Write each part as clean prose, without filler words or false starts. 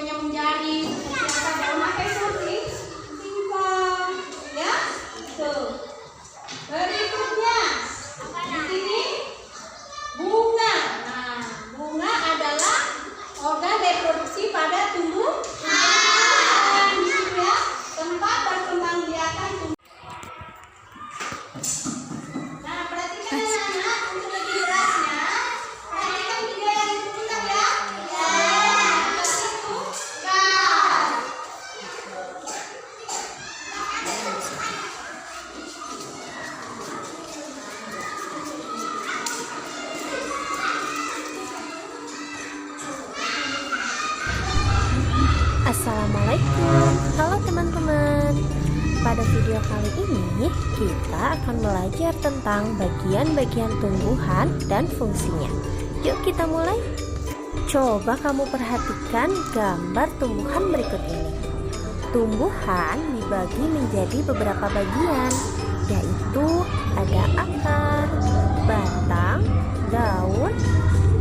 contohnya menjadi seperti apa daun apa itu sih? Singkong, ya? Tuh. Berikutnya di sini bunga. Nah, bunga adalah organ reproduksi pada tumbuhan. Di sini ya, tempat berkembang biakan tumbuhan. Nah, perhatikan anak-anak untuk lebih jelasnya. Perhatikan video yang ditunjukkan ya. Assalamualaikum, halo teman-teman. Pada video kali ini kita akan belajar tentang bagian-bagian tumbuhan dan fungsinya. Yuk kita mulai. Coba kamu perhatikan gambar tumbuhan berikut ini. Tumbuhan dibagi menjadi beberapa bagian, yaitu ada akar, batang, daun,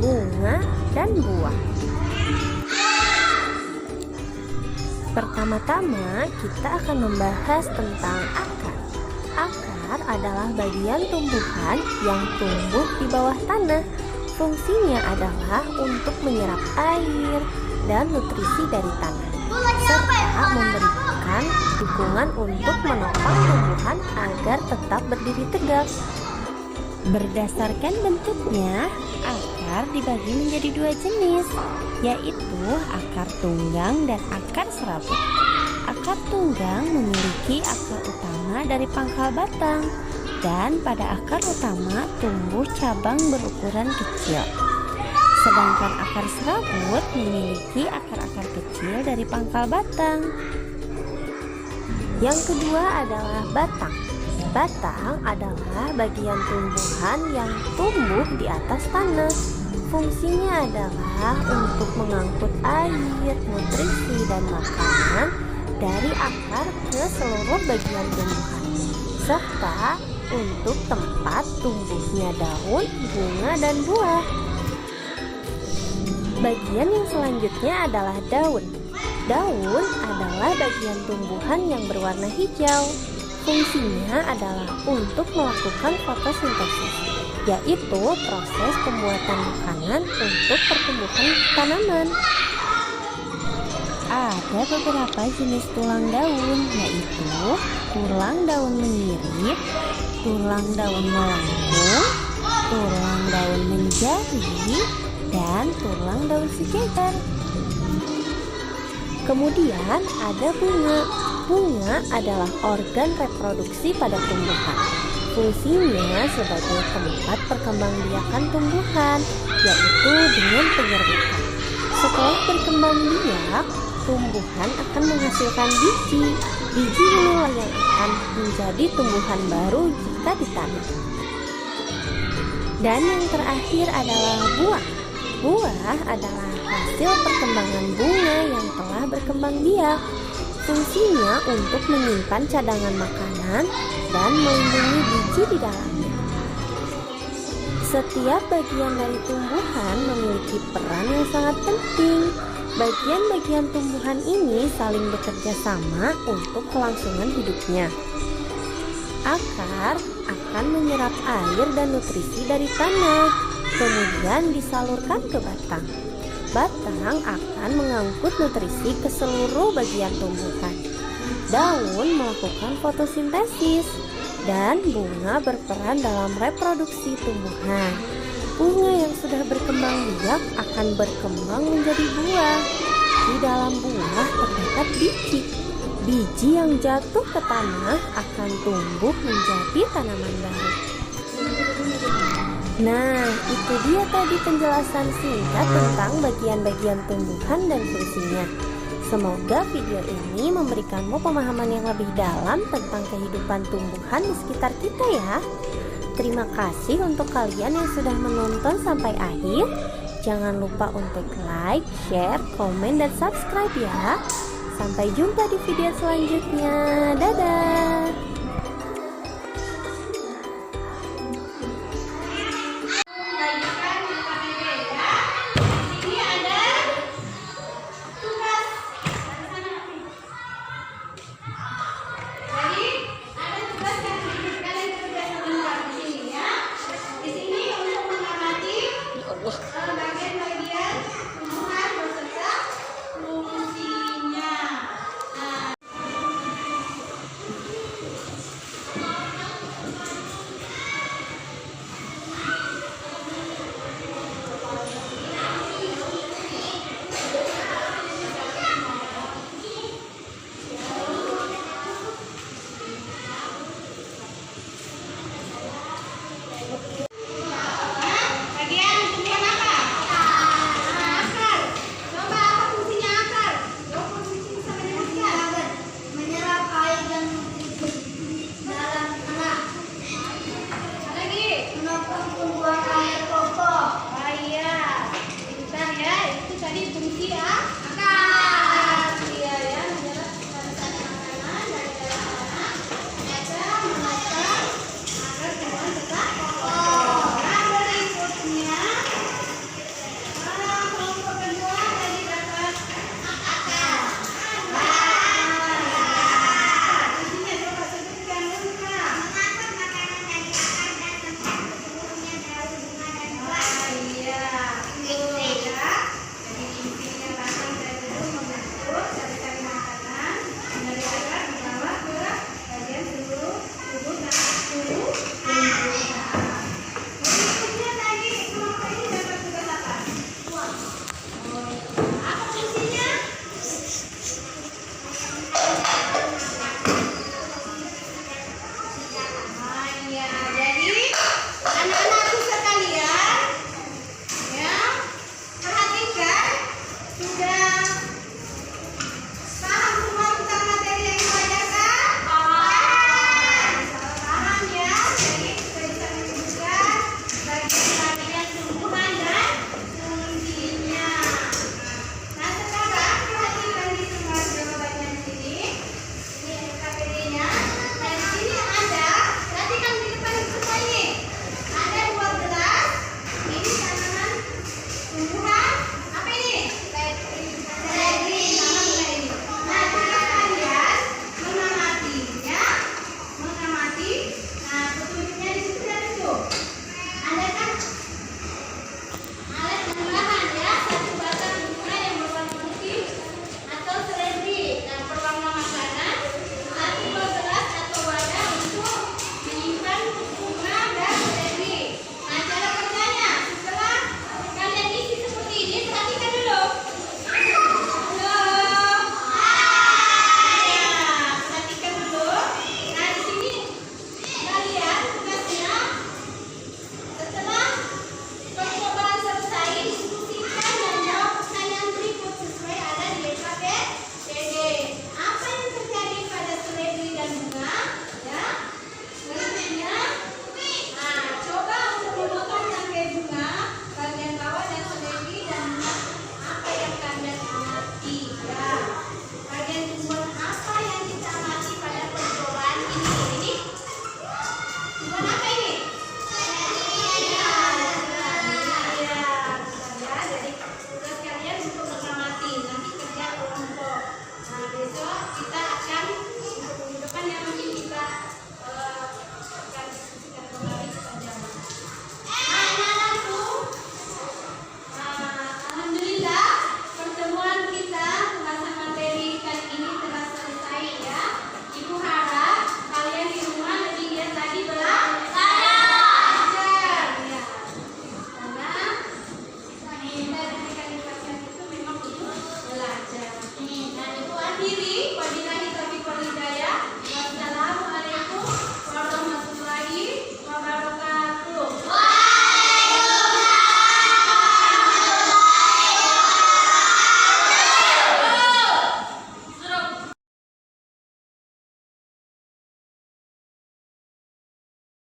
bunga, dan buah. Pertama-tama kita akan membahas tentang akar. Akar adalah bagian tumbuhan yang tumbuh di bawah tanah. Fungsinya adalah untuk menyerap air dan nutrisi dari tanah, serta memberikan dukungan untuk menopang tumbuhan agar tetap berdiri tegak. Berdasarkan bentuknya, akar dibagi menjadi dua jenis, yaitu akar tunggang dan akar serabut. Akar tunggang memiliki akar utama dari pangkal batang, dan pada akar utama tumbuh cabang berukuran kecil. Sedangkan akar serabut memiliki akar-akar kecil dari pangkal batang. Yang kedua adalah batang. Batang adalah bagian tumbuhan yang tumbuh di atas tanah. Fungsinya adalah untuk mengangkut air, nutrisi, dan makanan dari akar ke seluruh bagian tumbuhan, serta untuk tempat tumbuhnya daun, bunga, dan buah. Bagian yang selanjutnya adalah daun. Daun adalah bagian tumbuhan yang berwarna hijau. Fungsinya adalah untuk melakukan fotosintesis, yaitu proses pembuatan makanan untuk pertumbuhan tanaman. Ada beberapa jenis tulang daun, yaitu tulang daun menyirip, tulang daun melengkung, tulang daun menjari, dan tulang daun sejajar. Kemudian ada bunga. Bunga adalah organ reproduksi pada tumbuhan. Fungsinya sebagai tempat perkembangbiakan tumbuhan, yaitu dengan penyerbukan. Setelah berkembang biak, tumbuhan akan menghasilkan biji. Biji inilah yang akan menjadi tumbuhan baru jika ditanam. Dan yang terakhir adalah buah. Buah adalah hasil perkembangan bunga yang telah berkembang biak. Fungsinya untuk menyimpan cadangan makanan dan melindungi biji di dalamnya. Setiap bagian dari tumbuhan memiliki peran yang sangat penting. Bagian-bagian tumbuhan ini saling bekerja sama untuk kelangsungan hidupnya. Akar akan menyerap air dan nutrisi dari tanah, kemudian disalurkan ke batang. Batang akan mengangkut nutrisi ke seluruh bagian tumbuhan. Daun melakukan fotosintesis, dan bunga berperan dalam reproduksi tumbuhan. Bunga yang sudah berkembang biak akan berkembang menjadi buah. Di dalam buah terdapat biji. Biji yang jatuh ke tanah akan tumbuh menjadi tanaman baru. Nah, itu dia tadi penjelasan singkat tentang bagian-bagian tumbuhan dan fungsinya. Semoga video ini memberikanmu pemahaman yang lebih dalam tentang kehidupan tumbuhan di sekitar kita ya. Terima kasih untuk kalian yang sudah menonton sampai akhir. Jangan lupa untuk like, share, komen, dan subscribe ya. Sampai jumpa di video selanjutnya. Dadah! Ini ada tugas Wah,